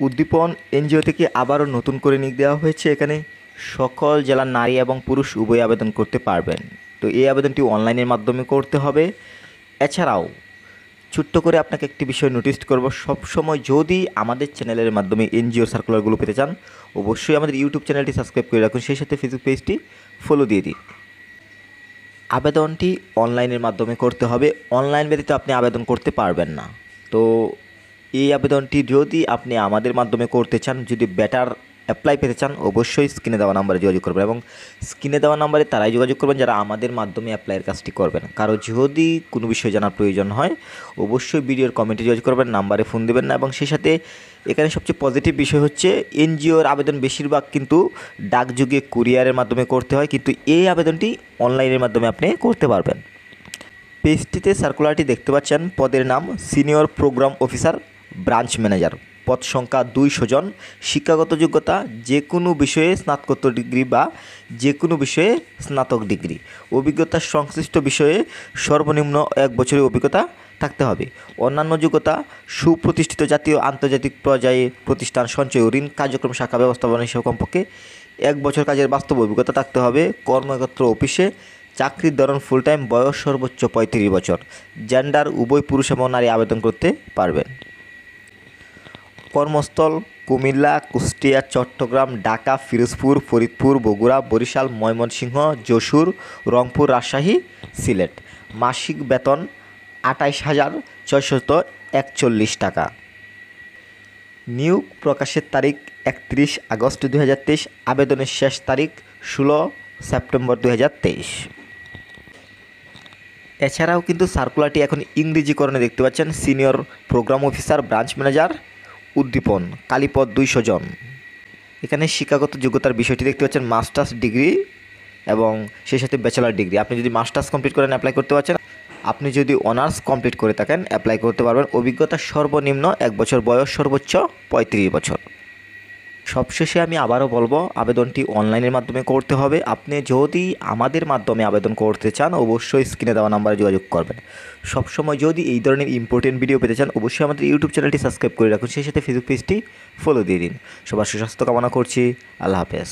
উদ্দীপন NGO থেকে আবারও নতুন করে নিয়োগ দেওয়া হয়েছে। এখানে সকল জেলার নারী এবং পুরুষ উভয় আবেদন করতে পারবেন। তো এই আবেদনটি অনলাইনের মাধ্যমে করতে হবে। এছাড়াও ছোট্ট করে আপনাকে একটি বিষয় নোটিস করব, সবসময় যদি আমাদের চ্যানেলের মাধ্যমে এনজিও সার্কুলারগুলো পেতে চান অবশ্যই আমাদের ইউটিউব চ্যানেলটি সাবস্ক্রাইব করে রাখুন, সেই সাথে ফেসবুক পেজটি ফলো দিয়ে দিন। আবেদনটি অনলাইনের মাধ্যমে করতে হবে, অনলাইন ব্যতীত আপনি আবেদন করতে পারবেন না। তো এই আবেদনটি যদি আপনি আমাদের মাধ্যমে করতে চান, যদি বেটার অ্যাপ্লাই পেতে চান অবশ্যই স্ক্রিনে দেওয়া নাম্বারে যোগাযোগ করবেন, এবং স্ক্রিনে দেওয়া নাম্বারে তারাই যোগাযোগ করবেন যারা আমাদের মাধ্যমে অ্যাপ্লাইয়ের কাজটি করবেন। কারো যদি কোনো বিষয় জানার প্রয়োজন হয় অবশ্যই ভিডিওর কমেন্টে যোগাযোগ করবেন, নাম্বারে ফোন দেবেন না। এবং সেই সাথে এখানে সবচেয়ে পজিটিভ বিষয় হচ্ছে এনজিওর আবেদন বেশিরভাগ কিন্তু ডাকযোগে কুরিয়ারের মাধ্যমে করতে হয়, কিন্তু এই আবেদনটি অনলাইনের মাধ্যমে আপনি করতে পারবেন। পেজটিতে সার্কুলারটি দেখতে পাচ্ছেন, পদের নাম senior program officer branch manager, পদ সংখ্যা 200 জন, শিক্ষাগত যোগ্যতা যে কোনো বিষয়ে স্নাতকোত্তর ডিগ্রি বা যে কোনো বিষয়ে স্নাতক ডিগ্রি, অভিজ্ঞতা সংশ্লিষ্ট বিষয়ে সর্বনিম্ন 1 বছরের অভিজ্ঞতা থাকতে হবে। অন্যান্য যোগ্যতা সুপ্রতিষ্ঠিত জাতীয় আন্তর্জাতিক পর্যায়ে প্রতিষ্ঠান সঞ্চয় ও ঋণ কার্যক্রম শাখা ব্যবস্থাপনা হিসেবে কমপক্ষে 1 বছর কাজের বাস্তব অভিজ্ঞতা থাকতে হবে। কর্মক্ষেত্র অফিসে, চাকরির ধরন ফুল টাইম, বয়স সর্বোচ্চ 35 বছর, জেন্ডার উভয় পুরুষ এবং নারী আবেদন করতে পারবেন। কর্মস্থল কুমিল্লা, কুষ্টিয়া, চট্টগ্রাম, ঢাকা, ফিরোজপুর, ফরিদপুর, বগুড়া, বরিশাল, ময়মনসিংহ, যশোর, রংপুর, রাজশাহী, সিলেট। মাসিক বেতন 28,641 টাকা। নিয়োগ প্রকাশের তারিখ 31 আগস্ট 2023, আবেদনের শেষ তারিখ 16 সেপ্টেম্বর 2023। এছাড়াও কিন্তু সার্কুলারটি এখন ইংরেজিকরণে দেখতে পাচ্ছেন, senior program officer branch manager Uddipan, Kalipada 200 জন। এখানে শিক্ষাগত যোগ্যতার বিষয়টি দেখতে পাচ্ছেন, মাস্টার্স ডিগ্রি এবং সেই সাথে ব্যাচেলার ডিগ্রি। আপনি যদি মাস্টার্স কমপ্লিট করেন অ্যাপ্লাই করতে পারছেন, আপনি যদি অনার্স কমপ্লিট করে থাকেন অ্যাপ্লাই করতে পারবেন। অভিজ্ঞতা সর্বনিম্ন 1 বছর, বয়স সর্বোচ্চ 35 বছর। সবশেষে আমি আবারও বলবো, আবেদনটি অনলাইনের মাধ্যমে করতে হবে। আপনি যদি আমাদের মাধ্যমে আবেদন করতে চান অবশ্যই স্ক্রিনে দেওয়া নাম্বারে যোগাযোগ করবেন। সবসময় যদি এই ধরনের ইম্পর্টেন্ট ভিডিও পেতে চান অবশ্যই আমাদের ইউটিউব চ্যানেলটি সাবস্ক্রাইব করে রাখুন, সেই সাথে ফেসবুক পেজটি ফলো দিয়ে দিন। সবার সুস্বাস্থ্য কামনা করছি। আল্লাহ হাফেজ।